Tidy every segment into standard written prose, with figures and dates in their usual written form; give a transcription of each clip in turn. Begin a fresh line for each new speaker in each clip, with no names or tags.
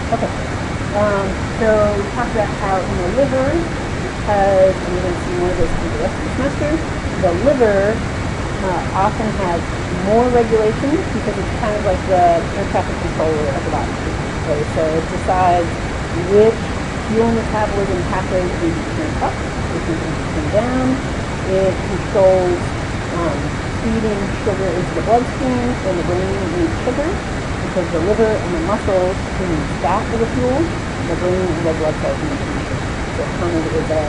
Okay. So we talked about how in the liver, because, and we're going to see more of this in the rest of the semester, the liver often has more regulation because it's kind of like the air traffic controller of the body. Okay, so it decides which fuel metabolism pathways need to turn up, which need to turn down. It controls feeding sugar into the bloodstream, and the brain needs sugar because the liver and the muscles need fat as a fuel, and the brain and red blood cells need sugar. So it kind of is a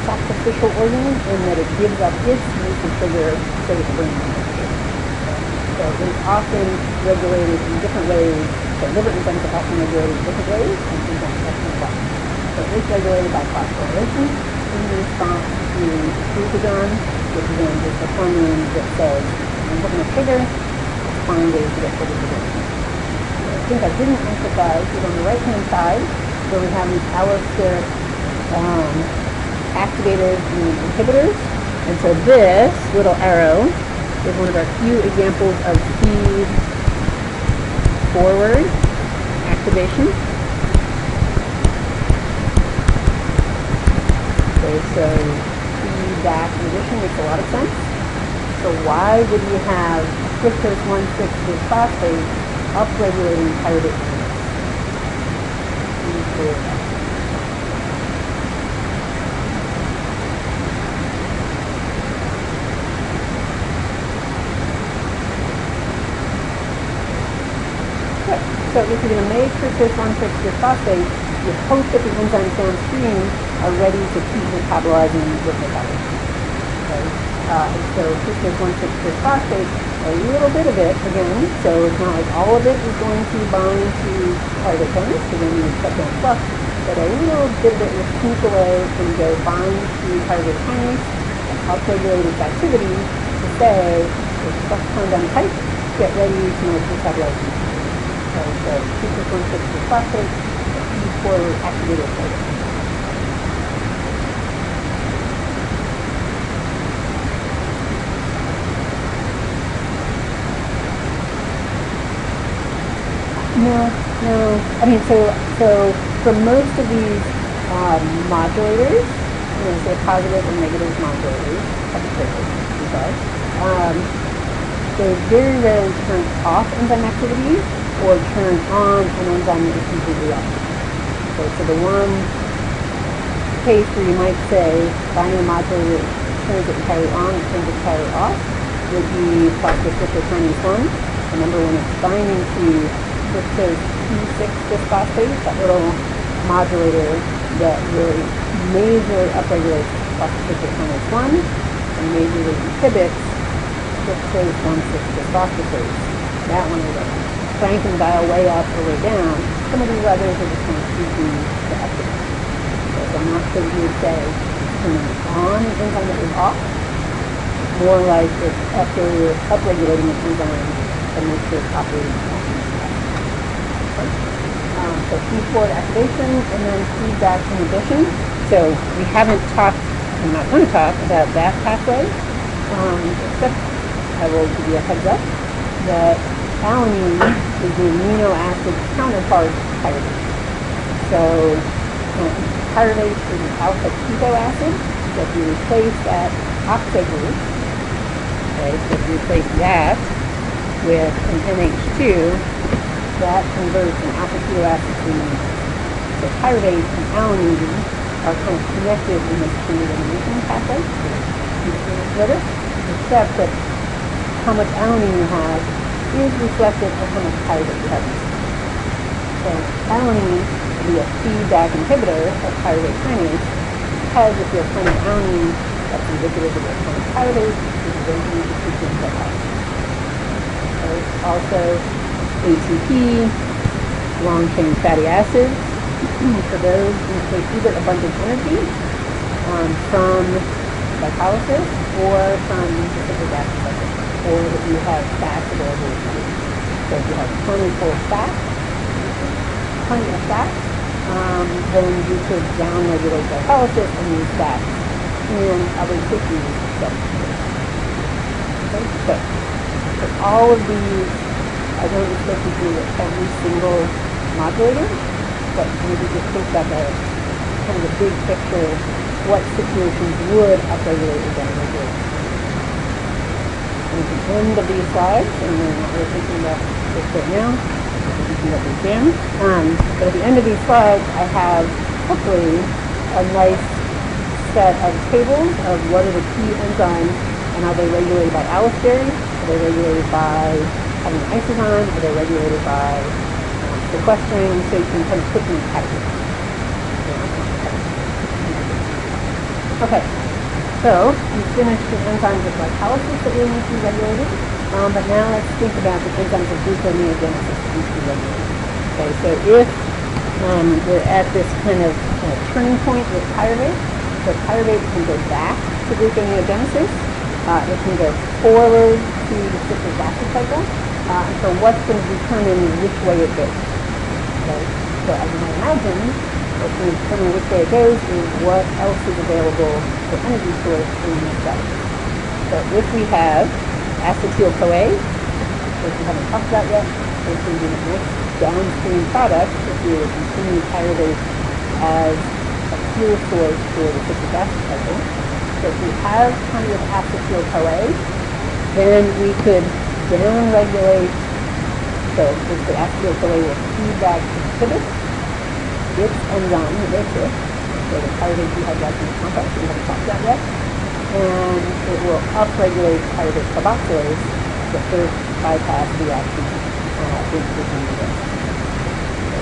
sacrificial organ in that it gives up its use of sugar so that the brain can make sugar. So it's often regulated in different ways. So liver enzymes are often regulated in different ways, and enzymes are often blocked. So it's regulated by phosphorylation in response to glucagon, which is then just a hormone that says, I'm looking at sugar, let's find ways to get sugar to the brain. So I think I didn't emphasize is on the right-hand side where we have these allosteric activators and inhibitors. And so this little arrow is one of our few examples of feed forward activation. Okay, so feedback inhibition makes a lot of sense. So why would we have fructose 1,6-bisphosphate upregulating pyruvate kinase? So if you're going to make fructose 1,6-bisphosphate, you hope that the enzymes downstream are ready to keep metabolizing with metabolism. Okay? And so fructose 1,6-bisphosphate, a little bit of it, again, so it's not like all of it is going to bind to pyruvate kinase, because then you would shut down flux, but a little bit of it will sneak away and go bind to pyruvate kinase and upregulate its activity to say, if flux turned down tight, get ready to make metabolism. So fructose 1,6-bisphosphate, feed-forward activated pyruvate. No. I mean, so for most of these modulators, say positive and negative modulators, they very rarely turn off enzyme activity or turn on an enzyme that is completely off. Okay, so the one case where you might say binary modulator turns it entirely on and turns it entirely off would be phosphorylation kinase 1. Remember, when it's binding to fructose 2,6-bisphosphate, that little modulator that really majorly upregulates phosphorylation kinase 1 and majorly inhibits fructose 1,6-bisphosphate. That one is a crank and dial way up or way down. Some of these others are just kind of tweaking the activity. So I'm not sure you would say turning on an enzyme that is off. It's more like it's upregulating an enzyme to make sure it's operating properly. So feed-forward activation and then feedback inhibition. So we haven't talked, I'm not going to talk about that pathway, except I will give you a heads up that alanine is the amino acid counterpart to pyruvate. So pyruvate is an alpha keto acid. So if you replace that oxo group, okay, so if you replace that with an NH2, that converts an alpha keto acid to amino acid. So pyruvate and alanine are kind of connected in this chain of elimination pathway. Except that how much alanine you have is reflective of how much pyruvate you have. So alanine will be a feedback inhibitor of pyruvate kinase because if you have plenty of alanine, that's indicative of a ton of pyruvate, which is going to need to keep things up. Also, ATP, long-chain fatty acids, for those indicate either abundant energy from glycolysis or from the citric acid cycle, or that you have fat available to you. So if you have plenty of fat, then you could down-regulate glycolysis and use fat in other tissues. Okay, so for all of these, I don't expect you to do every single modulator, but maybe just think about the kind of the big picture, what situations would upregulate or downregulate. And at the end of these slides, and we're not really thinking about this right now, we're thinking about the exam, but at the end of these slides, I have hopefully a nice set of tables of what are the key enzymes and are they regulated by allostery, are they regulated by having an isozyme, are they regulated by sequestering, so you can kind of put them in categories. Okay, so we finished the enzymes of glycolysis that really need to be regulated, but now let's think about the enzymes of gluconeogenesis that need to be regulated. Okay, so if we're at this kind of turning point with pyruvate, so pyruvate can go back to gluconeogenesis, it can go forward to the citric acid cycle, and so what's going to determine which way it goes? Okay, so as you might imagine, what's going to determine which way it goes is what else is available for energy source in the cell. So if we have acetyl-CoA, which we haven't talked about yet, which is the next downstream product if we were continuing pyruvate as a fuel source for the citric acid cycle. So if we have plenty of acetyl-CoA, then we could downregulate, so the acetyl-CoA will feed back to the pivot, its enzyme that makes it, so the pyruvate dehydrogenase complex, we haven't talked about yet, and it will upregulate pyruvate carboxylase to first bypass reaction with gluconeogenesis.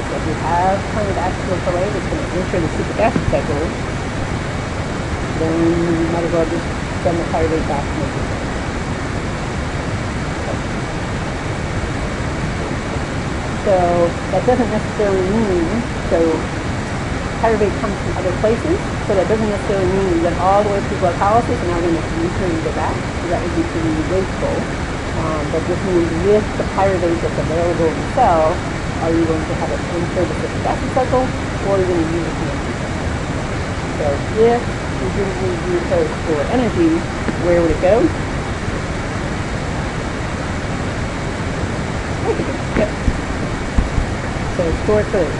So if we have kind of acetyl-CoA that's going to enter the citric acid cycle, then you might as well just send the pyruvate back to make it. So that doesn't necessarily mean, so pyruvate comes from other places, so that doesn't necessarily mean we went all the way through glycolysis and now we're going to return and go back, so that would be pretty wasteful. But this means with the pyruvate that's available in the cell, are you going to have it enter the citric acid cycle, or are you going to use it for energy? So if we didn't need glucose for energy, where would it go? Yep. So store food.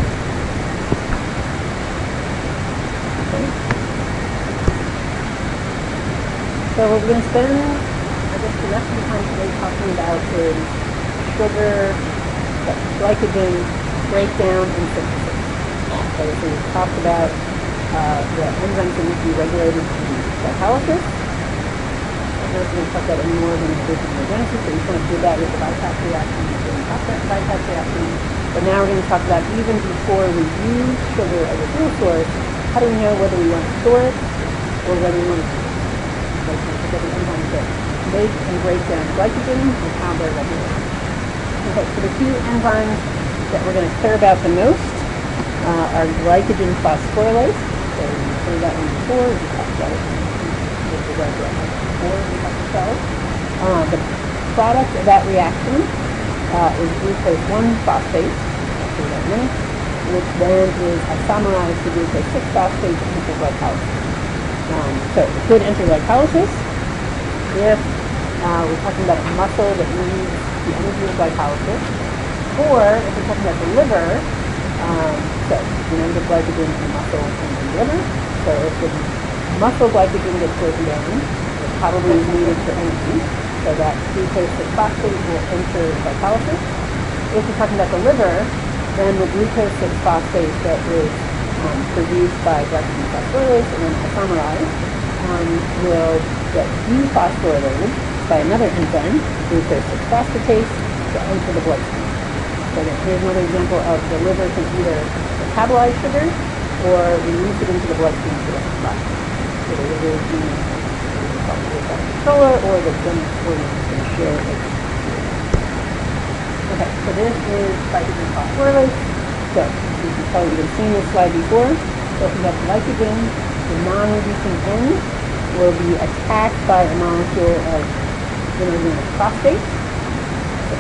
Okay. So what we're going to spend, I guess, the rest of the time today talking about is sugar, glycogen, breakdown, and synthesis. So we've talked about the enzymes that need to be regulated in glycolysis. I'm not going to talk about any more than gluconeogenesis, so we kind of did that with the bypass reaction. We didn't talk about bypass reaction. But now we're going to talk about even before we use sugar as a fuel source, how do we know whether we want to store it or whether we want to use it? So we're going to look at the enzymes that make and break down glycogen and how they're regulated. Okay, so the two enzymes that we're going to care about the most are glycogen phosphorylase. So we've heard that one before. We talked about it with regard to before we talked about cells. The product of that reaction is glucose 1-phosphate, I'll show you that in a minute, which then is isomerized to glucose 6-phosphate to enter glycolysis. So it could enter glycolysis if we're talking about a muscle that needs the energy of glycolysis, or if we're talking about the liver, so remember glycogen in the muscle and the liver, so if the muscle glycogen gets broken down, it probably is needed for energy, so that glucose 6-phosphate will enter glycolysis. If we're talking about the liver, then the glucose 6-phosphate that is produced by glycogen phosphorylase and then isomerized will get dephosphorylated by another enzyme, glucose 6-phosphatase, to enter the bloodstream. So again, here's another example of the liver can either metabolize sugar or release it into the bloodstream to the body. So the liver is being controller, or the general organ can share it. Okay, so this is glycogen phosphorylase. So you can tell you've seen this slide before. So if we have glycogen, the non-reducing end will be attacked by a molecule of inorganic phosphate. So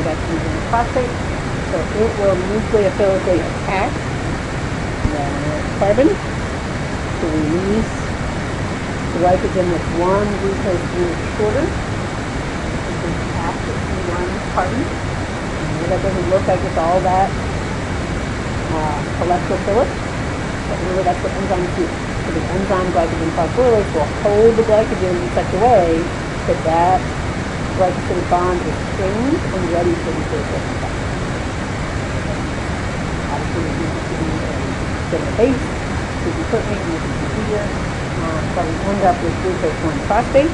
that's inorganic phosphate. So it will nucleophilically attack the carbon to release glycogen that's one glucose unit shorter. This is after C1 carbon. And that doesn't look like it's all that electrophilic, but remember that's what enzymes do. So the enzyme glycogen phosphorylase will hold the glycogen in such a way that that glycosidic bond is strained and ready for the glucose effect. Obviously, we need to be a base, so we put it in the procedure, but we end up with glucose 1-phosphate,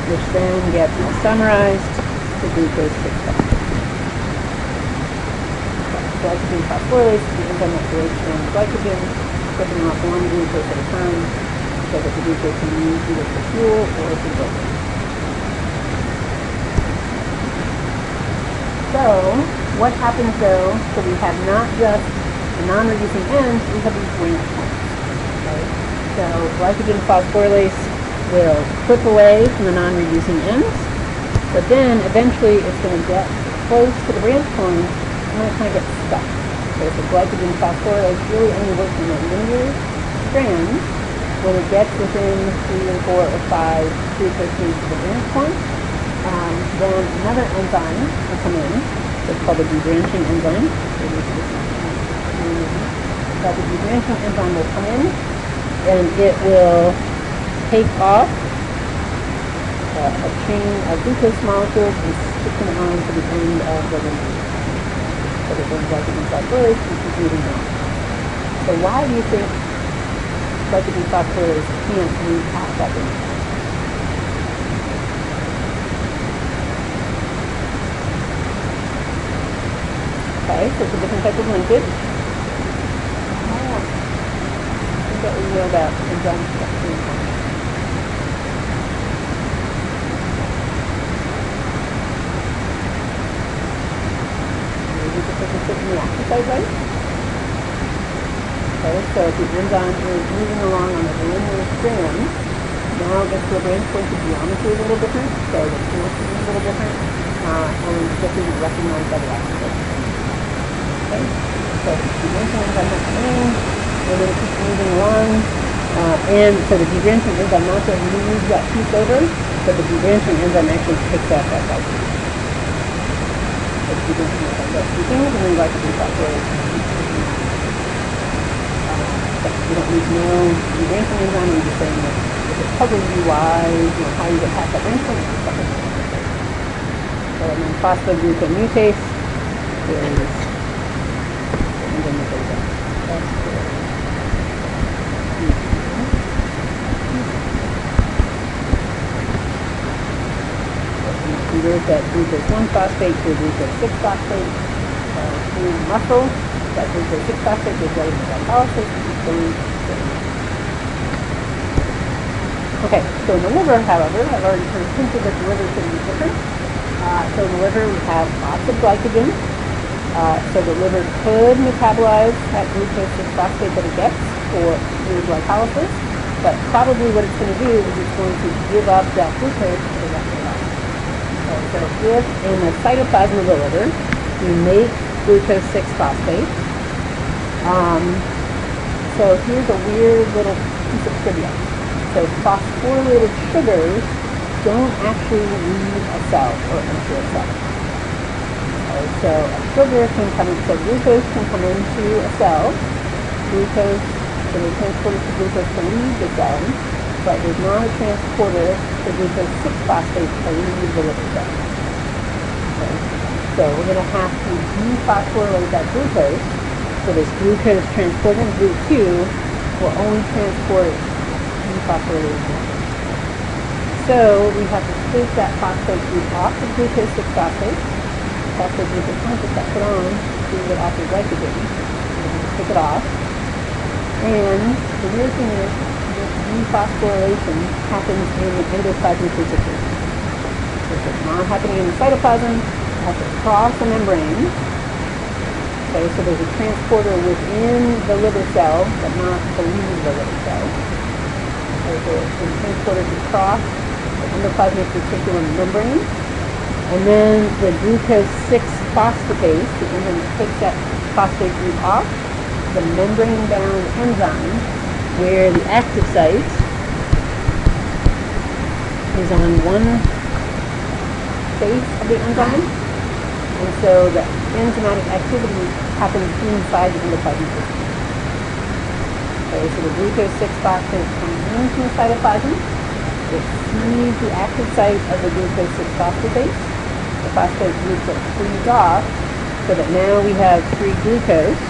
which then gets isomerized to glucose 6-phosphate. Glycogen phosphorylase is the enzyme that breaks down glycogen, stripping off one glucose at a time, so that the glucose can be used either for fuel or for glucose. So, what happens though, so we have not just the non-reducing ends, we have these branch points. Right? So, glycogen phosphorylase will clip away from the non-reducing ends, but then eventually it's going to get close to the branch point and then it kind of gets stuck. So, the glycogen phosphorylase really only works in the linear strands. When it gets within 3 or 4 or 5 glucose units of the branch point, then another enzyme will come in. It's called the debranching enzyme. So the debranching enzyme will come in, and it will take off a chain of glucose molecules and stick them onto the end of the lineage. So that then glycogen phosphorylase is moving on. So why do you think glycogen phosphorylase can't move past that lineage? Okay, so it's a different type of linkage. I think that we know about enzyme structure. Maybe because it's in the active site, right? Okay, so if the enzyme is moving along on a linear strand, now it gets to a branch point, the geometry is a little different, so the force is a little different, and it just isn't recognized by the active site. Okay, so the debranching enzyme will come in, and then it keeps moving along, and so the debranching enzyme not just moves that piece over, but the debranching enzyme actually picks up that glycogen. So the debranching enzyme does two things, and then glycogen phosphorylase. You don't need to know the debranching enzyme, you're just saying that if it puzzles you why, how you get past that branch point, it's stuck in the So and then phosphoglucomutase is convert that glucose 1-phosphate to glucose 6-phosphate. In muscle, that glucose 6-phosphate is ready for glycolysis. Okay, so in the liver, however, I've already sort of hinted that the liver is going to be different. So in the liver, we have lots of glycogen. So the liver could metabolize that glucose 6-phosphate that it gets through glycolysis, but probably what it's going to do is it's going to give up that glucose to the rest of the body. So if in the cytoplasm of the liver you make glucose 6-phosphate, so here's a weird little piece of trivia. So phosphorylated sugars don't actually leave a cell or enter a cell. So a sugar can come in, so glucose can come into a cell, glucose, so the transporter to glucose to leave the cell, but there's not a transporter for glucose 6-phosphate to leave the liver cell. Okay. So we're going to have to dephosphorylate that glucose, so this glucose transporter group 2 will only transport dephosphorylated glucose. So we have to take that phosphate group off of glucose 6-phosphate. Phosphate group is going to get put on to the active glycogen. Take it off. And the weird thing is, this dephosphorylation happens in the endoplasmic reticulum. If it's not happening in the cytoplasm, it has to cross a membrane. Okay, so there's a transporter within the liver cell, but not to leave the liver cell. Okay, so the transporter to cross the endoplasmic reticulum membrane. And then the glucose 6-phosphatase, the enzyme that takes that phosphate group off, the membrane-bound enzyme, where the active site is on one phase of the enzyme, and so the enzymatic activity happens inside the endoplasmic system. Okay, so the glucose 6-phosphate comes into the cytoplasm. It sees the active site of the glucose 6-phosphatase. The phosphate group gets cleaved off, so that now we have free glucose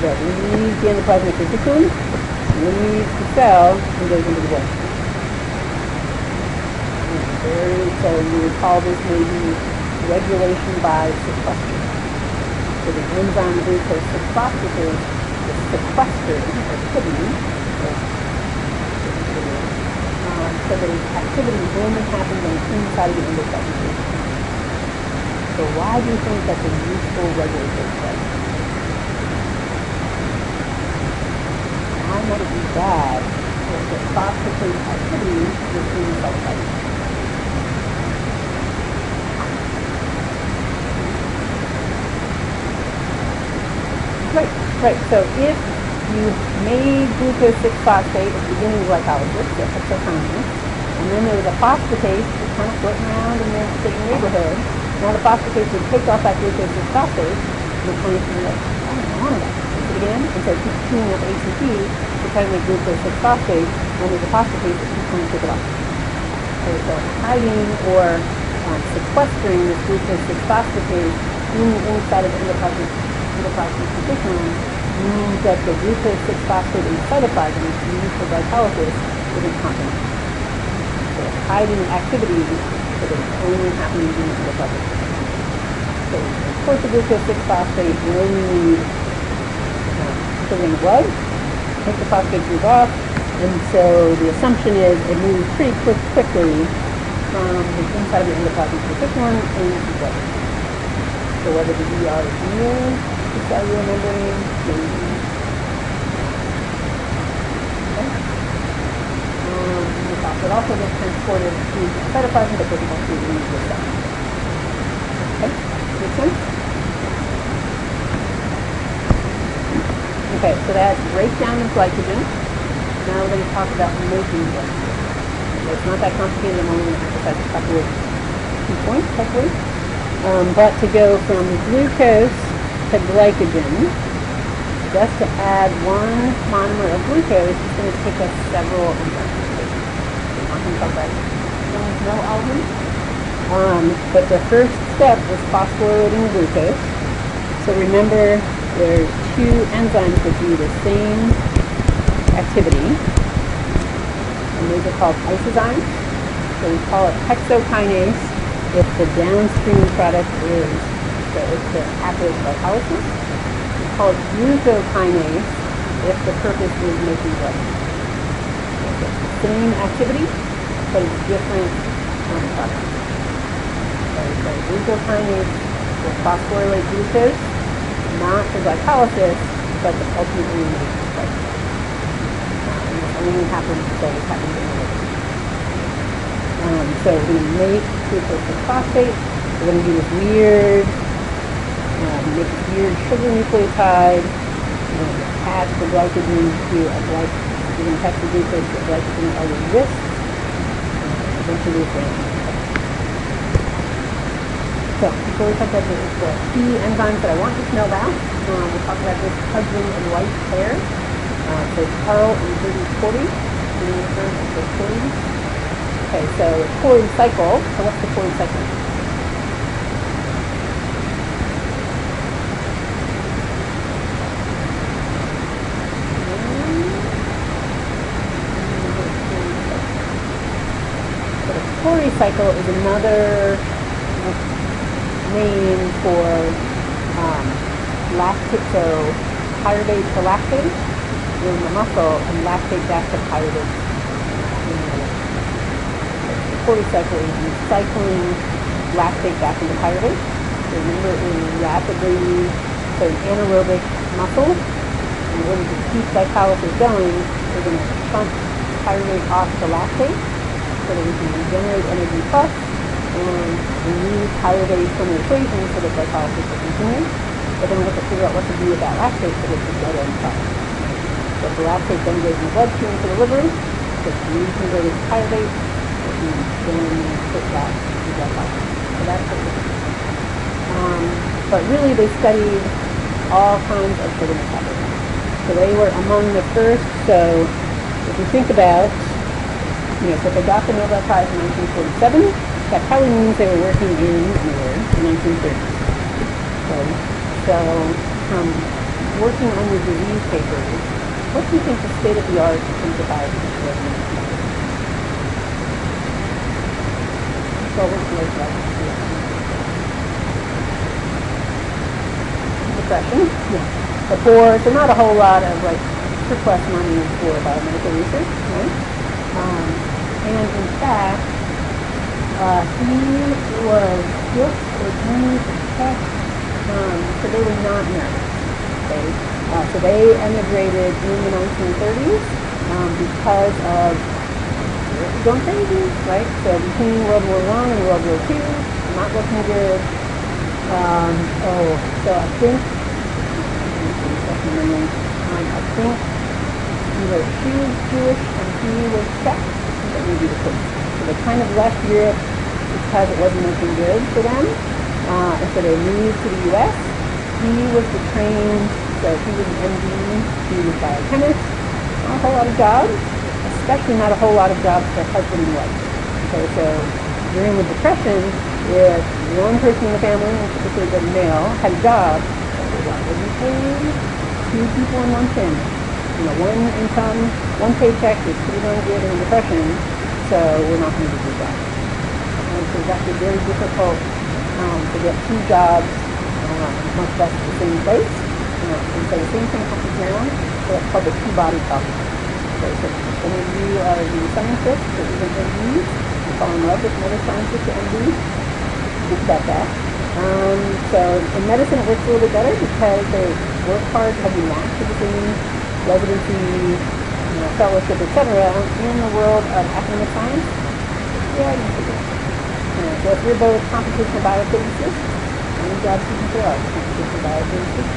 that leaves the endoplasmic reticulum, leaves the cell, and goes into the bloodstream. So you would call this maybe regulation by sequestration. So the enzyme glucose 6-phosphatase is sequestered or hidden, so that its activity only happens on the inside of the endoplasmic system. So why do you think that's a useful regulatory step? Why might it be bad if the phosphatase activity is in the cytoplasm? Right. So if you made glucose 6-phosphate at the beginning of glycolysis, the hexokinase, and then there was a phosphatase just kind of floating around in the same neighborhood, now the phosphatase would take off that glucose 6-phosphate, and the kinase would be like, I don't want that. Take it again, and so it keeps chewing up ATP to try to make glucose 6-phosphate, and there's a phosphatase that keeps trying to take it off. Okay, so hiding or sequestering this glucose 6-phosphatase in the inside of the endoplasmic reticulum means that the glucose 6-phosphate in the cytoplasm used for glycolysis isn't compromised. So it's hiding activity that is only happening in the endoplasmic system. So of course the glucose 6-phosphate you only need sugar in the blood, take the phosphate group off, and so the assumption is it moves pretty quickly from the inside of the endoplasmic reticulum into the blood. So whether the ER is near the cellular membrane, maybe. Okay. It also gets transported to the cytoplasm, but doesn't actually leave the cell. Okay, makes sense? Okay, so that breaks down the glycogen. Now we're going to talk about making glycogen. It's not that complicated. I'm only going to emphasize a couple of key points, hopefully. But to go from glucose to glycogen, just to add one monomer of glucose, it's going to take us several enzymes. I'm not going to talk about no all of them. But the first step is phosphorylating glucose. So remember, there's two enzymes that do the same activity, and those are called isozymes. So we call it hexokinase if the downstream product is the catalytic glycolysis. We call it glucokinase if the purpose is making glycogen. It's the same activity, but it's different products. Okay, so glucokinase will phosphorylate glucose, not for glycolysis, but to ultimately make glycogen. And this only happens because it happens in the liver. So we're going to make glucose 6-phosphate. We're going to do this weird, make this weird sugar nucleotide. We're going to attach the glycogen to a we're going to attach the glucose to a glycogen at the wrist. Eventually it's going to So before we talk about the key enzymes that I want you to know about, we'll talk about this husband and wife pair. So Carl and Judy Cordy. Okay, so the Cordy cycle. So what's the Cordy cycle? So the Cordy cycle is another name for lactate, so pyruvate to lactate in the muscle and lactate back to pyruvate in the liver. The Cordy cycle is recycling lactate back into pyruvate. So remember, in rapidly, so an anaerobic muscle, in order to keep glycolysis going, we're going to shunt pyruvate off to lactate so that we can regenerate energy plus and remove pyruvate from the equation so that glycolysis will continue. But then we have to figure out what to do with that lactate so that it's dead end product. So the lactate then goes in the bloodstream to the liver, gets reconverted to pyruvate, it protein than put that to that body. So that's what we're doing. But really they studied all kinds of sugar metabolism. So they were among the first. So if you think about, so if they got the Nobel Prize in 1947, that probably means they were working in the 1930s. So working on your disease papers, what do you think the state of the art in terms of biology was in 1930s? So what's the like? Depression. Yeah. Before, so not a whole lot of like surplus money for biomedical research, right? And in fact, he was just doing a test, so they were not nervous. Okay? So they emigrated in the 1930s because of going crazy, right? So between World War I and World War II, not looking good. So I think either she was Jewish and he was Czech. That may be the case. So they kind of left Europe because it wasn't looking good for them. And so they moved to the U.S. He was the trained, so he was an MD, he was a biochemist. Not a whole lot of jobs, especially not a whole lot of jobs for husband and wife. Okay, so during the Depression, if one person in the family, particularly the male, had a job, that wasn't paid. Two people in one family. One income, one paycheck is pretty darn good in the Depression, so we're not going to do that. And so it's actually very difficult to get two jobs, much less at the same place. And so the same thing happens now. So that's called the two-body problem. Okay, so some of you are the scientists or even MDs. You fall in love with another scientist or MD. Think about that. So in medicine it works a little bit better because they work hard to have you match to the same residency, fellowship, etc. In the world of academic science, yeah, you can do it. So if you're both computational biophysicists, how many jobs do you think there are? Computational biophysicists,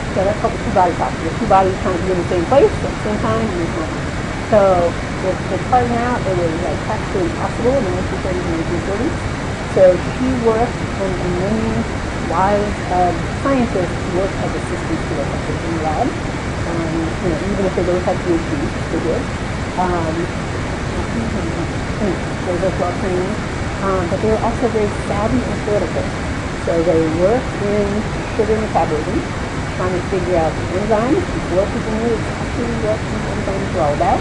so that's called the two-body problem. The two bodies trying to be in the same place at the same time, and it's not. So it's hard now. It was like practically impossible in the 1930s and 1940s. So she worked, and many wives of scientists worked as assistants to their husbands in the lab. Even if they both had PhDs, they did. They were both well trained, but they were also very savvy and political. So they worked in sugar metabolism, trying to figure out the enzymes before people knew exactly what these enzymes were all about.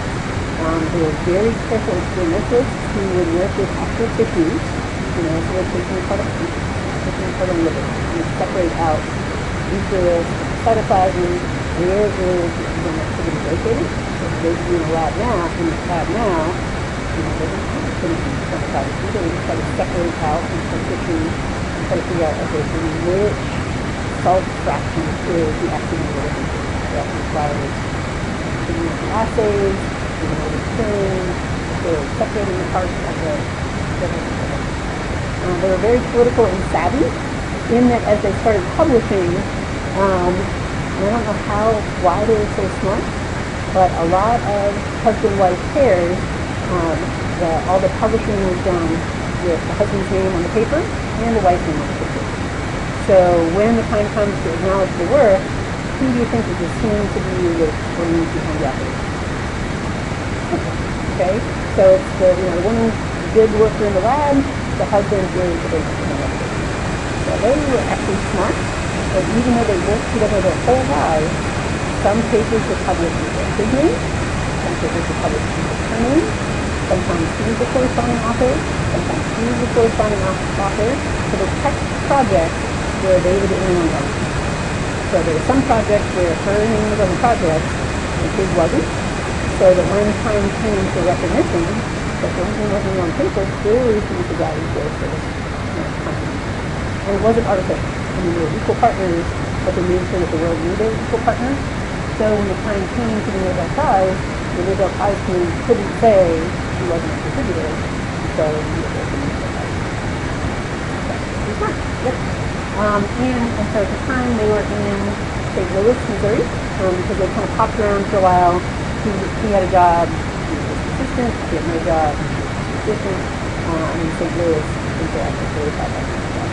They were very careful experimentalists who would work with actual tissues, so they're taking part of the liver, and separate out nucleus, cytoplasm, where is the activity located. So those of you in the lab now, they don't have activity cytoplasm either. They try to separate out into tissues and try to figure out, okay, so which salt fraction is the activity located. That requires assays, separating the parts of the liver. They were very political and savvy in that as they started publishing, and I don't know why they were so smart, but a lot of husband-wife pairs, all the publishing was done with the husband's name on the paper and the wife's name on the paper. So when the time comes to acknowledge the work, who do you think is assumed to be the woman behind the operation? Okay, so it's the woman did work in the lab, the husband is the baby in the lab. So they were actually smart, but even though they worked together their whole lives, some papers were published with his name, some papers were published with her name, sometimes he was the corresponding author, sometimes she was the corresponding author. So the text projects were they were the only ones on it. So there were some projects where her name was on the project and his wasn't. So that when time came for recognition, that the name wasn't on paper, clearly he was the guy who did for this company. And it wasn't artificial. I mean, they were equal partners, but they made sure that the world knew they were equal partners. So when the time came to the Nobel Prize, the Nobel Prize committee couldn't say he wasn't a contributor, so he was able to the Nobel Prize. He's not. Yep. And so at the time they were in St. Louis, Missouri, because they kind of popped around for a while. He had a job, efficient, get my job efficient, in St. Louis, things are actually really thought that kind of stuff.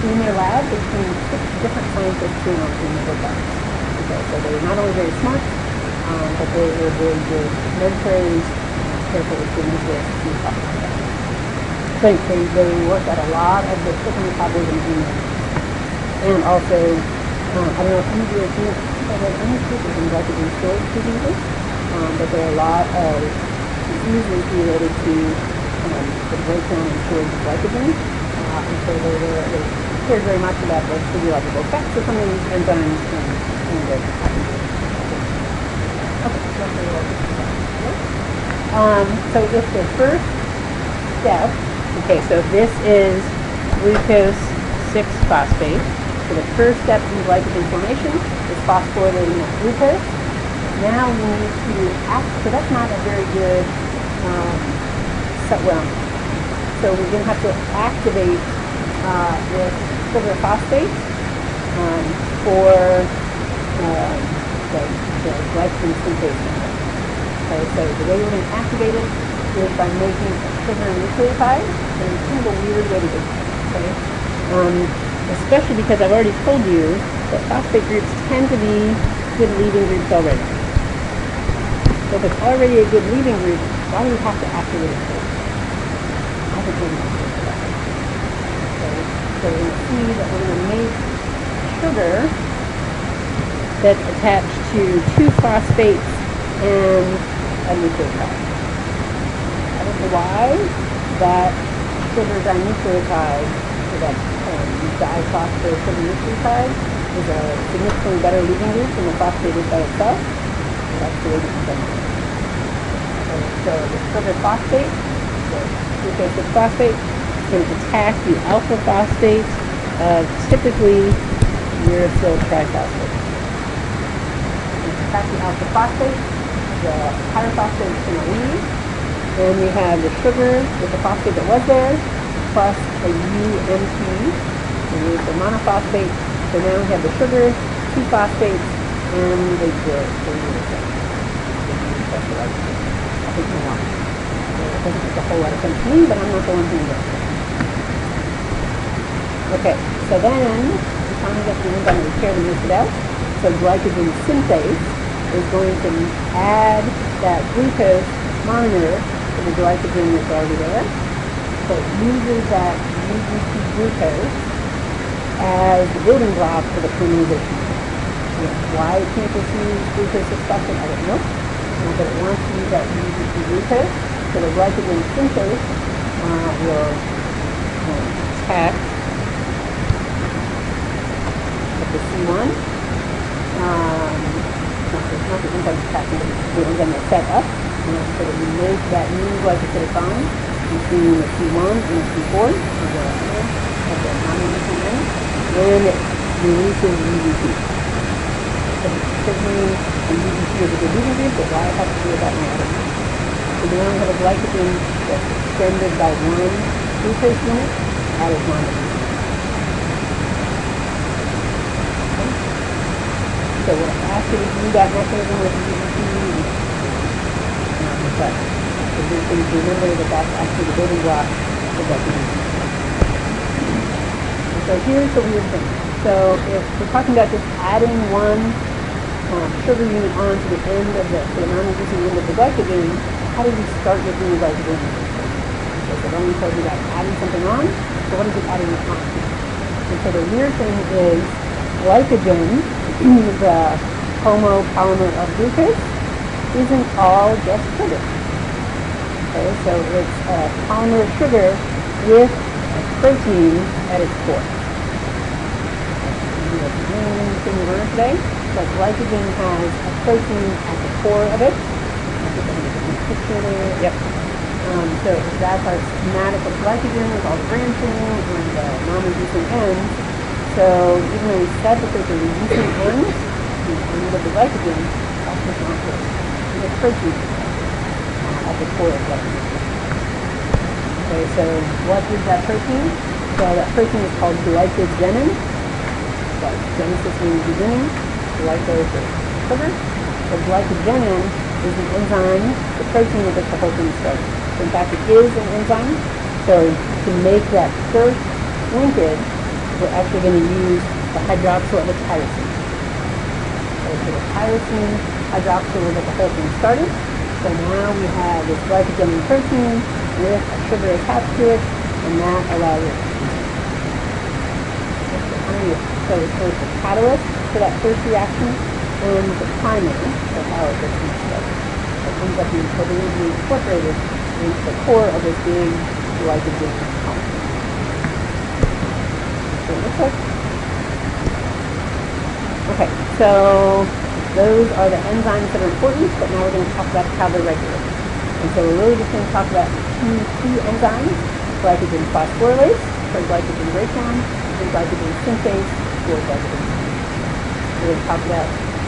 In their lab, they trained 6 different scientists in the robotics. Okay, so they were not only very smart, but they were very good laboratories, careful with things that we talk about. They worked at a lot of the sugar metabolism in there. And also, I don't know if any of you have seen any cases in glycogen storage diseases, but there are a lot of diseases related to the breakdown and storage of glycogen. And so they cared very much about the physiological effects of some of these enzymes and the so if the first step, okay, so this is glucose 6-phosphate. So the first step in glycogen formation is phosphorylating that glucose. Now we need to so that's not a very good, so we're going to have to activate this sugar phosphate for the glycogen synthase. Okay, so the way we're going to activate it is by making a sugar nucleotide, and it's kind of a weird way to do it. Okay? Especially because I've already told you that phosphate groups tend to be good leaving groups already. So if it's already a good leaving group, why do we have to activate it first? I think we're going to do that. Okay? So we're going to see that we're going to make sugar that's attached to 2 phosphates and a nucleotide. I don't know why that sugar dinucleotide, so that diphosphate sugar nucleotide, is a significantly better leaving group than the phosphate is by itself. So that's the way we can do it. So the sugar phosphate, the glucose 6-phosphate, is going to attack the alpha phosphate of typically uracil triphosphate. Attack the alpha phosphate, the pyrophosphate is going to leave, and we have the sugar with the phosphate that was there, plus a UMP, the uracil monophosphate. So now we have the sugar, 2 phosphates, and the uracil. I think we want. It doesn't make a whole lot of sense to me, but I'm not the one doing it. Okay, so then we finally get the enzyme to repair the mix it out. So glycogen synthase is going to add that glucose monomer to the glycogen that's already there. So it uses that UGP glucose as the building block for the polymerization. Why it can't just use glucose 6-phosphate, I don't know. But it wants to use that UGP glucose. So the glycogen synthase will attack at the C1. Not the enzyme attacking, but the enzyme that's set up. So that we make that new glycosidic bond between the C1 and the C4 of the non-reducing end, and it releases UGP. So certainly the UGP is a good leaving group, but why it has to do with that now, I don't know. So we only have a glycogen that's extended by 1 glucose unit. That is non-reducing. So we'll have to do that mechanism with UGP. But we can remember that that's actually the building block of that unit. So here's the weird thing. So if we're talking about just adding 1 sugar unit on to the end of the non-reducing end of the glycogen, how do we start with the glycogen? So it only tells you about adding something on, so what is it adding it on to? And so the weird thing is glycogen, the homopolymer of glucose, isn't all just sugar. Okay, so it's a polymer of sugar with a protein at its core. That's the main thing we learned today. So glycogen has a protein at the core of it. Picture there. Yep. So that's our schematic of glycogen with all the branching and the non-reducing ends. So even though we said that there's a reducing end, the end of the glycogen, that's just not true. There's a protein at the core of glycogen. Okay, so what is that protein? So that protein is called glycogenin. So Genesis means beginning. Glycose is sugar. So glycogenin is an enzyme, the protein that gets the whole thing started. So in fact, it is an enzyme. So to make that first linkage, we're actually going to use the hydroxyl of a tyrosine. So the tyrosine hydroxyl will get the whole thing started. So now we have this glycogen protein with a sugar attached to it, and that allows it to continue. So it's both the catalyst for that first reaction and the primer of how it gets mixed up. It ends up being covalently incorporated into the core of this big glycogen molecule. So it looks like. Okay, so those are the enzymes that are important, but now we're going to talk about how they're regulated. And so we're really just going to talk about two key enzymes, glycogen phosphorylase for glycogen breakdown, and glycogen synthase for glycogen synthase. We're going to talk about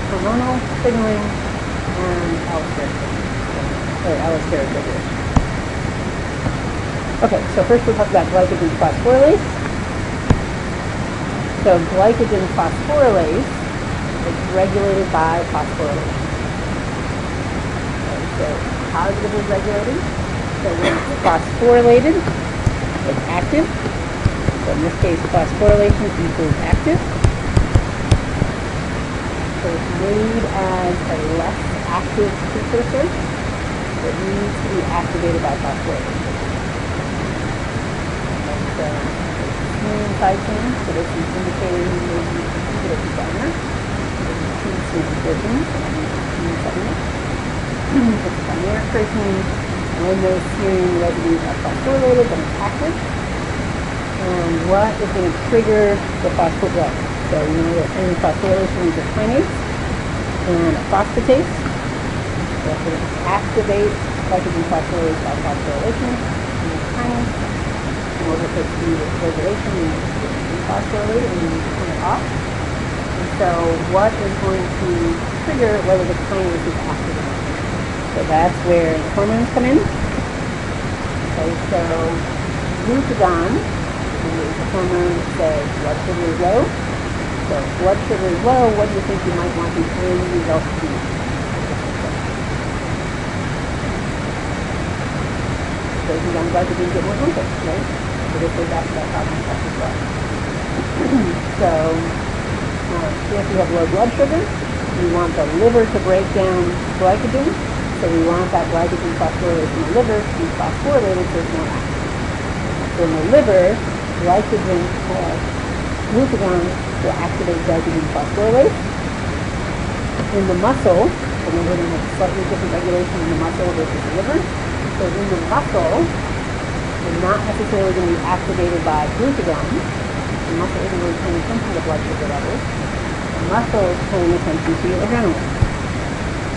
hormonal signaling and allostery regulation. Okay, so first we'll talk about glycogen phosphorylase. So glycogen phosphorylase is regulated by phosphorylation. Okay, so positively regulated. So when it's phosphorylated, it's active. So in this case, phosphorylation equals active. So it's made as a less active precursor that needs to be activated by phosphorylation. And so it's side chain, so this is indicating maybe a bit of dimer. Protein, it's a dimeric protein. When those serine residues are phosphorylated, then it's active. And what is going to trigger the phosphorylation? So we know that any phosphorylation is a kinase and a phosphatase. So that's going to activate glycogen phosphorylase by phosphorylation and a kinase. In order for it to do this regulation, we need to phosphorylate and we need to turn it off. So what is going to trigger whether the kinase is active or not? So that's where the hormones come in. Okay, so glucagon is the hormone that says blood sugar is low. So if blood sugar is low, what do you think you might want the end result to be? Breaking down glycogen, get more glucose, right? So this goes back to that problem as well. So if we have low blood sugar, we want the liver to break down glycogen. So we want that glycogen phosphorylase in the liver to be phosphorylated so it's more active. So in the liver, glucagon will activate glycogen phosphorylase. In the muscle, so we're going to have slightly different regulation in the muscle versus the liver. So in the muscle, we're not necessarily going to be activated by glucagon. The muscle isn't really paying attention to blood sugar levels. The muscle is paying attention to adrenaline.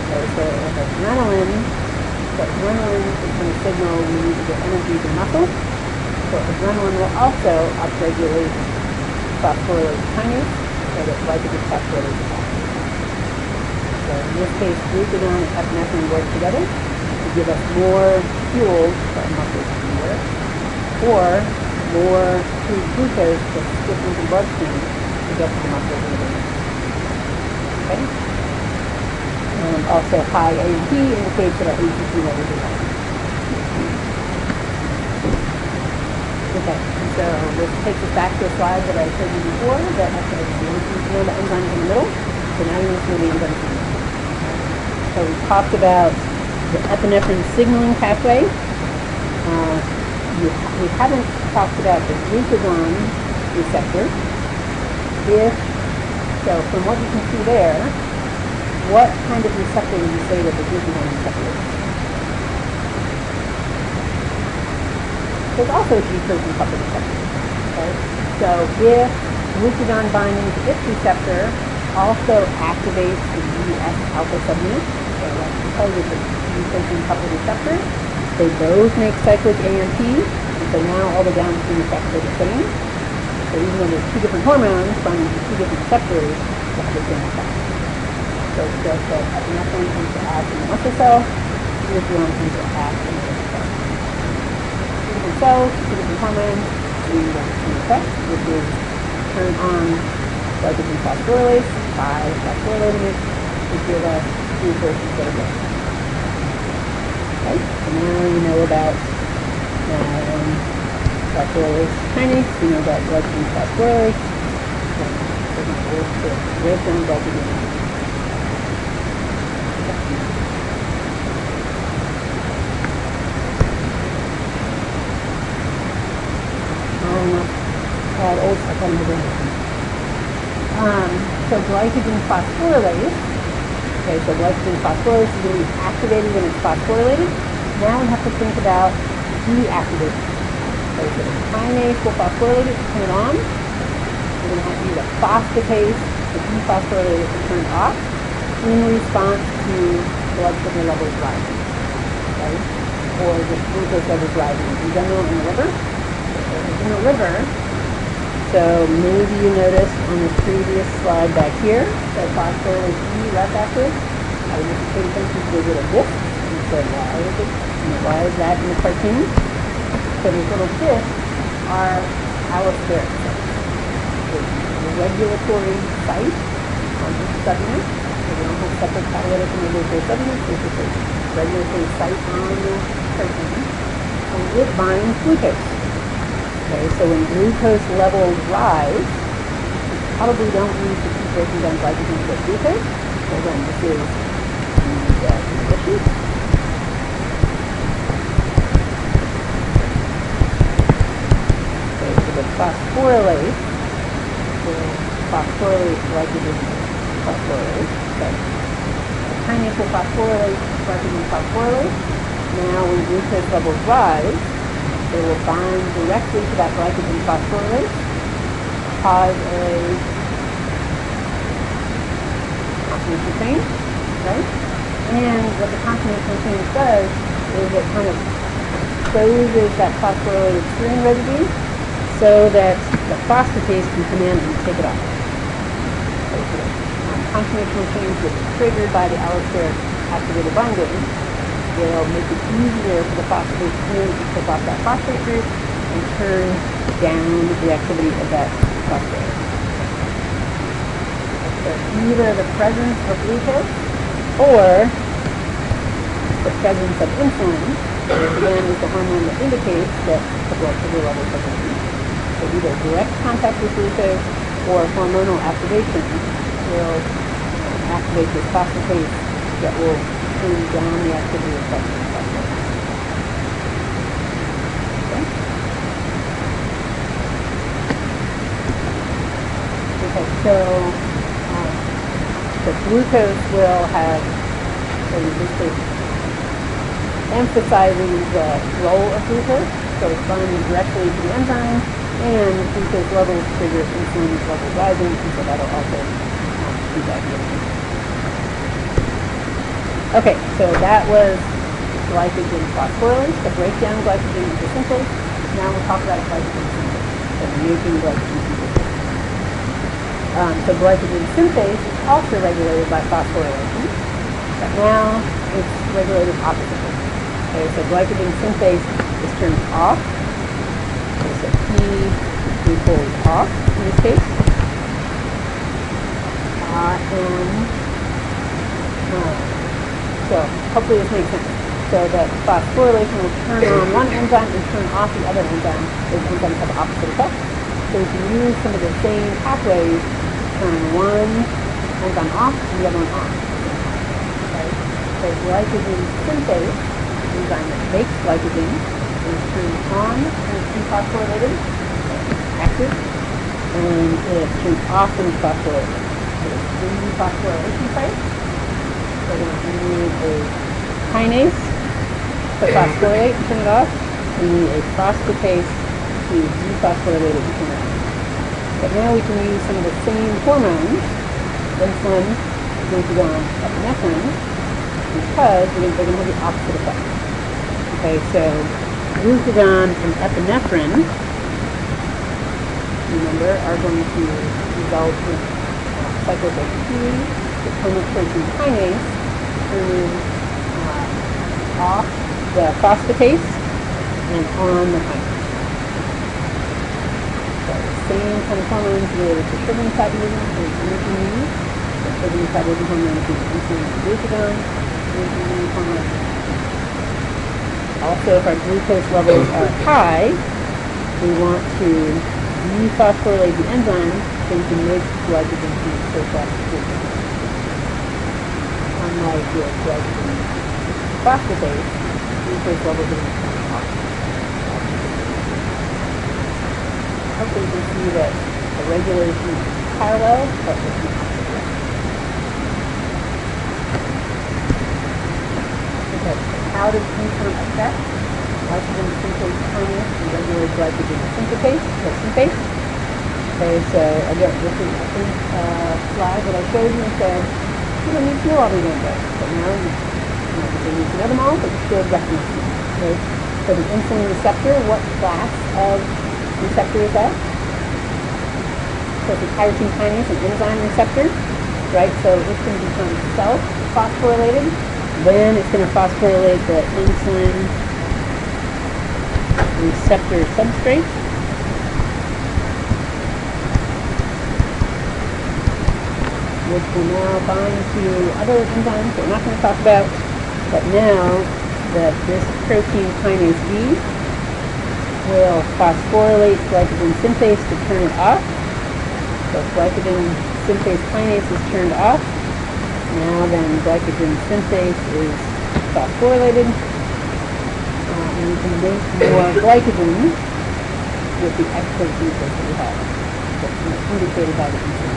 Okay, so if adrenaline is going to signal we need to get energy to muscle. So adrenaline will also upregulate phosphorylase kinase so that glycogen phosphorylase is active. So in this case, glucagon and epinephrine work together to give us more fuel for our muscles to work, or more free glucose to skip into the bloodstream to get to the muscles in the brain. Okay? Also, high AMP indicates that our ATP levels are high. Okay, so this takes us back to a slide that I showed you before that actually you know the enzymes in the middle. So now you need to know the enzymes in the middle. So we talked about the epinephrine signaling pathway. We haven't talked about the glucagon receptor. So from what you can see there, what kind of receptor would you say that the glucagon receptor is? There's also a G-protein coupled receptor. Okay? So if glucagon binding to its receptor also activates the GS alpha subunit, so that's because it's a G-protein coupled receptor, they both make cyclic AMP, and so now all the downstream effects are the same. So even though there's two different hormones binding to two different receptors, they have the same effect. So it's just that epinephrine tends to act in the muscle cell, glucagon tends to act in the muscle cell. Two different cells, two different hormones, doing the same effect, which is turn on glycogen phosphorylase by phosphorylating it to give us glucose instead of glucose. Okay, so now you know about phosphorylation kinase, you know about glycogen phosphorylase, and we're going to work to break down glycogen. Add old stuff on the brain. So glycogen phosphorylase. Okay, so glycogen phosphorylase is going to be activated when it's phosphorylated. Now we have to think about deactivating. Okay, so the kinase will phosphorylate it to turn it on. We're going to have to use a phosphatase to dephosphorylate it to turn it off in response to blood sugar levels rising. Okay? Or just glucose levels rising in general in the liver. In the liver, so maybe you noticed on the previous slide back here that phosphorylase E less active. I was just paying attention to the little discs and said, why is that in the cartoon? So these little discs are allostery sites. The regulatory site on each subunit. So we don't have separate catalytic and regulatory subunits. It's just a regulatory site on the protein. And it binds glucose. Okay, so when glucose levels rise, you probably don't need to keep breaking down glycogen to get glucose. So again, this is the condition. Okay, so the phosphorylase will phosphorylate glycogen phosphorylase. Okay. The kinase will phosphorylate glycogen phosphorylase. Now when glucose levels rise, they will bind directly to that glycogen phosphorylase, cause a conformational change, right? And what the conformational change does is it kind of exposes that phosphorylated serine residue so that the phosphatase can come in and take it off. Okay, so the conformational change that's triggered by the allosteric activated binding will make it easier for the phosphatase to take off that phosphate group and turn down the activity of that phosphate. So either the presence of glucose or the presence of insulin, which again is the hormone that indicates that the blood sugar levels are going. So either direct contact with glucose or hormonal activation will activate this phosphatase that will turn down the activity of phosphate. Okay, so the glucose will have, so in this case, emphasizing the role of glucose, so it's binding directly to the enzyme, and glucose levels trigger insulin levels rising, and so that'll also do that here. Okay, so that was glycogen phosphorylase, to break down glycogen into synthase. Now we'll talk about glycogen synthase, so making glycogen synthase. So glycogen synthase is also regulated by phosphorylation, but now it's regulated oppositely. Okay, so glycogen synthase is turned off. Okay, so P equals off in this case. So hopefully this makes sense. So that phosphorylation will turn on one enzyme and turn off the other enzyme. Those enzymes have opposite effects. So we can use some of the same pathways to turn one enzyme off and the other one on. Okay? So glycogen synthase, the enzyme that makes glycogen, is turned on when it's dephosphorylated, active, and it's turned off when it's phosphorylated. So there's three phosphorylation sites. So we're going to need a kinase to phosphorylate and turn it off. We need a phosphatase to dephosphorylate it and turn it on. But now we can use some of the same hormones, insulin, glucagon, epinephrine, because they're going to have the opposite effect. Okay, so glucagon and epinephrine, remember, are going to result in cycles of P, the protein kinase, turning off the phosphatase and on the kinase. So the same kind of hormones related to sugar metabolism is energy needs. So sugar metabolism hormones being insulin and glucagon, energy need hormones. Also, if our glucose levels are high, we want to dephosphorylate the enzyme so we can make glycogen from surplus glucose. Unlike with glycogen phosphatase, glucose levels are going to off. Hopefully you can see that the regulation is parallel, but it's not. Okay, so how does insulin affect glycogen synthase kinase and regulate glycogen synthase? Okay, so again, this is a slide that I showed you and said, you don't need to know all these enzymes, but now you need to know them all, but you should recognize them. Okay, so the insulin receptor, what class of receptor is that? So it's a tyrosine kinase, an enzyme receptor, right? So it's going to become self-phosphorylated. Then it's going to phosphorylate the insulin receptor substrate. Which will now bind to other enzymes that we're not going to talk about. But now that this protein kinase B will phosphorylate glycogen synthase to turn it off. So glycogen synthase kinase is turned off. Now then glycogen synthase is phosphorylated. And we can make more glycogen with the extra glucose that we have. That's indicated by the insulin.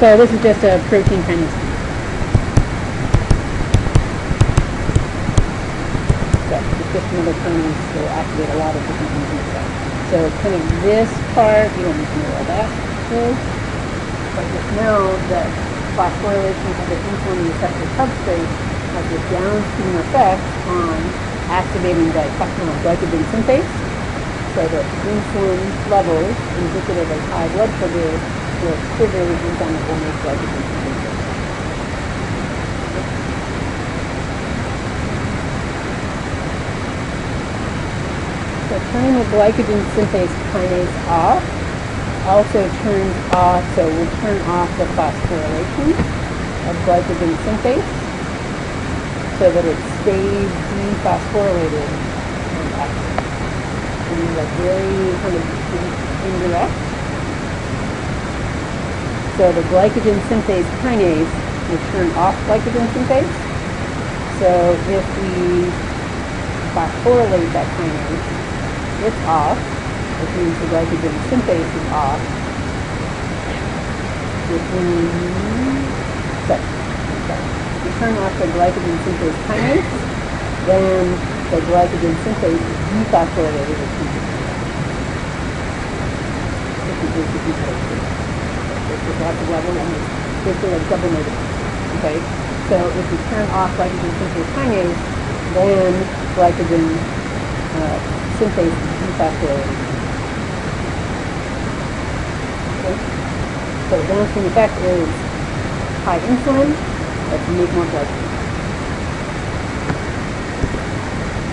So this is just a protein kinase. So it's just another kinase that will activate a lot of different things in the cell. So kind of this part, you don't need to know all that is, but just know that phosphorylation of the insulin receptor substrate has a downstream effect on activating glycogen synthase. So that insulin levels indicative of high blood sugar will trigger the enzyme that will make glycogen synthase. So turning the glycogen synthase kinase off also turns off, so we'll turn off the phosphorylation of glycogen synthase so that it stays dephosphorylated and active. And like very kind of indirect. So the glycogen synthase kinase will turn off glycogen synthase. So if we phosphorylate that kinase, it's off, which means the glycogen synthase is off. Which means, we turn off the glycogen synthase kinase, then the glycogen synthase is dephosphorylated, which means it's lots of level, and it's basically like double negative. Okay, so if we turn off glycogen synthase kinase, then glycogen synthase is dephosphorylated. Okay, so the downstream effect is high insulin, but you make more glycogen.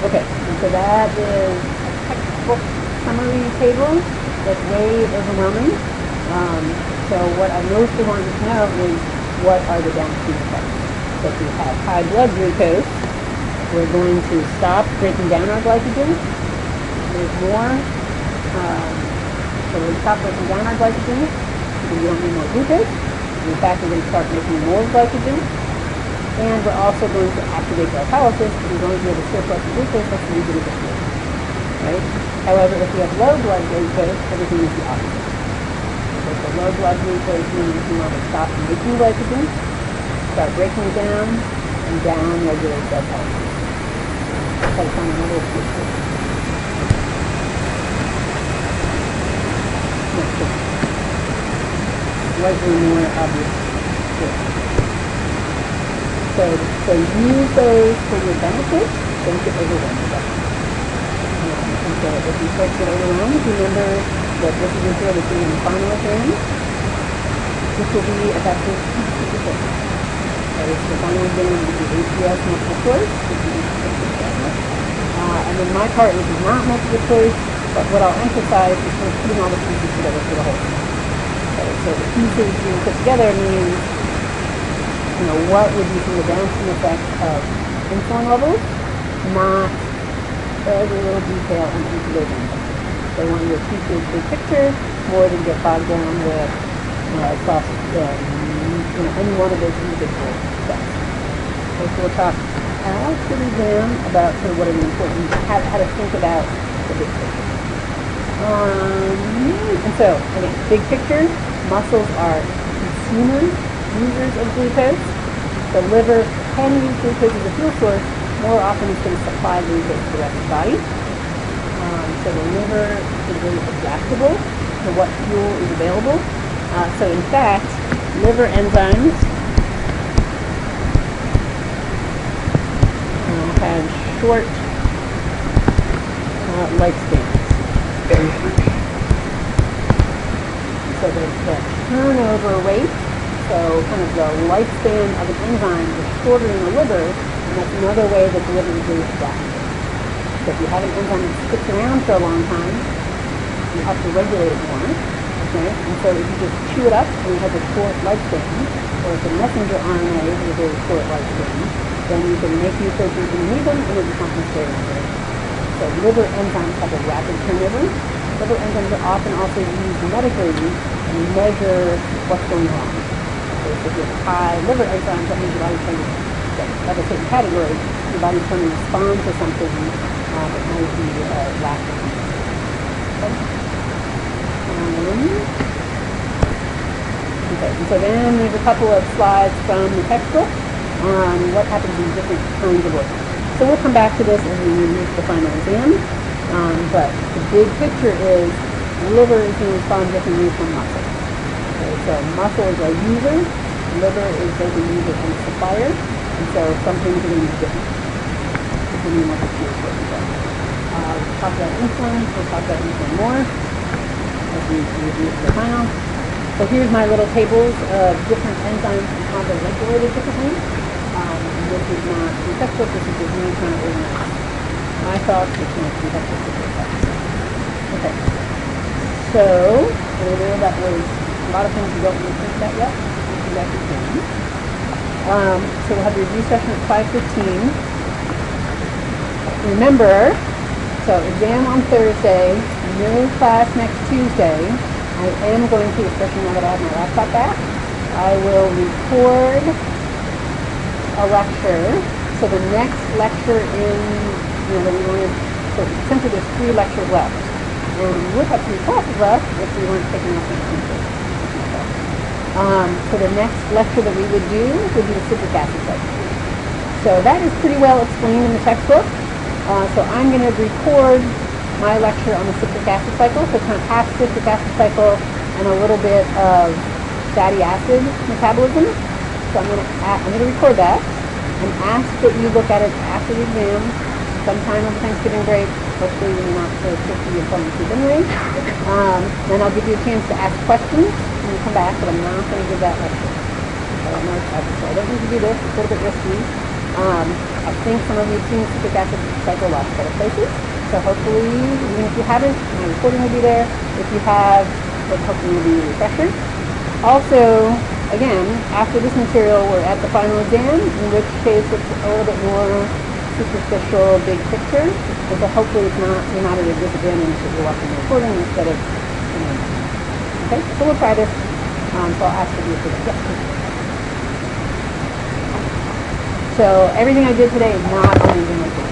Okay, and so that is a textbook summary table that's way overwhelming. So what I mostly want you to know is what are the downstream effects. So if we have high blood glucose, we're going to stop breaking down our glycogen. There's more. So we'll stop breaking down our glycogen because we don't need more glucose. In fact, we're going to start making more glycogen. And we're also going to activate glycolysis because we're going to be able to surplus the glucose that's needed to get right? However, if we have low blood glucose, everything is the opposite. So for low blood glucose means we want to stop making glycogen, start breaking it down, and down regulate glycolysis. Try to find another picture. Slightly more obvious here. So use those for your benefit, don't get overwhelmed with them. And so if you start to get overwhelmed, remember that this is here, this is in the final exam. This will be about this piece of paper. Okay, so the final exam will be ACS multiple choice, which is and then my part, which is not multiple choice, but what I'll emphasize is sort of putting all the pieces together for the whole thing. Okay, so the pieces being put together means what would be some of the downstream effects of insulin levels, not every little detail on each of those enzymes. They want you to appreciate the big picture more than get bogged down with across any one of those individual steps. Okay, so we'll talk after the exam about sort of what are the important, how to think about the big picture. And so, again, big picture, muscles are consumer users of glucose. The liver can use glucose as a fuel source. More often it's going to supply glucose to the rest of the body. So the liver is very adaptable to what fuel is available. So in fact, liver enzymes have short lifespans. So the turnover rate, so kind of the lifespan of an enzyme is shorter in the liver, and that's another way that the liver is really adaptable. So if you have an enzyme that sticks around for a long time, you have to regulate it more. Okay? And so if you just chew it up and it has a short lifespan, or if the messenger RNA has a very short lifespan, then you can make new proteins when you need them, and it becomes necessary later. So liver enzymes have a rapid turnover. Liver enzymes are often also used medically to measure what's going wrong. So if you have high liver enzymes, that means your body's trying to have a certain category. Your body's trying to respond to something that might be lacking. Okay. Okay, and so then there's a couple of slides from the textbook on what happens in different kinds of organs. So we'll come back to this as we reach the final exam, but the big picture is the liver is going to respond differently from muscle. Okay, so muscle is a user, liver is both a user and a supplier, and so some things are going to be different. Depending on what the fuel source is. We'll talk about insulin, we'll talk about insulin more as we review the final. So here's my little tables of different enzymes and how they're regulated differently. This is not the textbook, this is just me trying to organize my thoughts, which might be helpful to your thoughts. Okay. So, I know that was a lot of things you don't really think about yet. We'll do that again. So we'll have a review session at 5:15. Remember, so exam on Thursday, no class next Tuesday. I am going to, especially now that I have my laptop back, I will record a lecture. So the next lecture in, that we wanted, so essentially there's 3 lectures left. And we would have 3 classes left if we weren't taking off next Tuesday. So the next lecture that we would do would be the citric acid cycle. So that is pretty well explained in the textbook. So I'm going to record my lecture on the citric acid cycle, so kind of half citric acid cycle and a little bit of fatty acid metabolism. So I'm going to record that and ask that you look at it after the exam, sometime over Thanksgiving break, hopefully when you're not so tricky and falling asleep anyway. Then I'll give you a chance to ask questions when you come back, but I'm not going to give that lecture. I don't need to do this, it's a little bit risky. I think some of you have seen the citric acid cycle lots of other places. So hopefully, even if you haven't, my recording will be there. If you have, it hopefully will be a refresher. Also, again, after this material, we're at the final exam, in which case it's a little bit more superficial, big picture. And so hopefully you're not at a disadvantage if you're watching the recording instead of, okay? So we'll try this. So I'll ask for you for that. Yes, please. So everything I did today is not only in my book.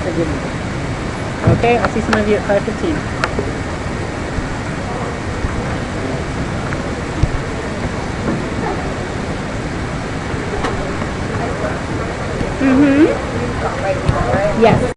Forgive me. Okay, I'll see some of you at 5:15. Yes.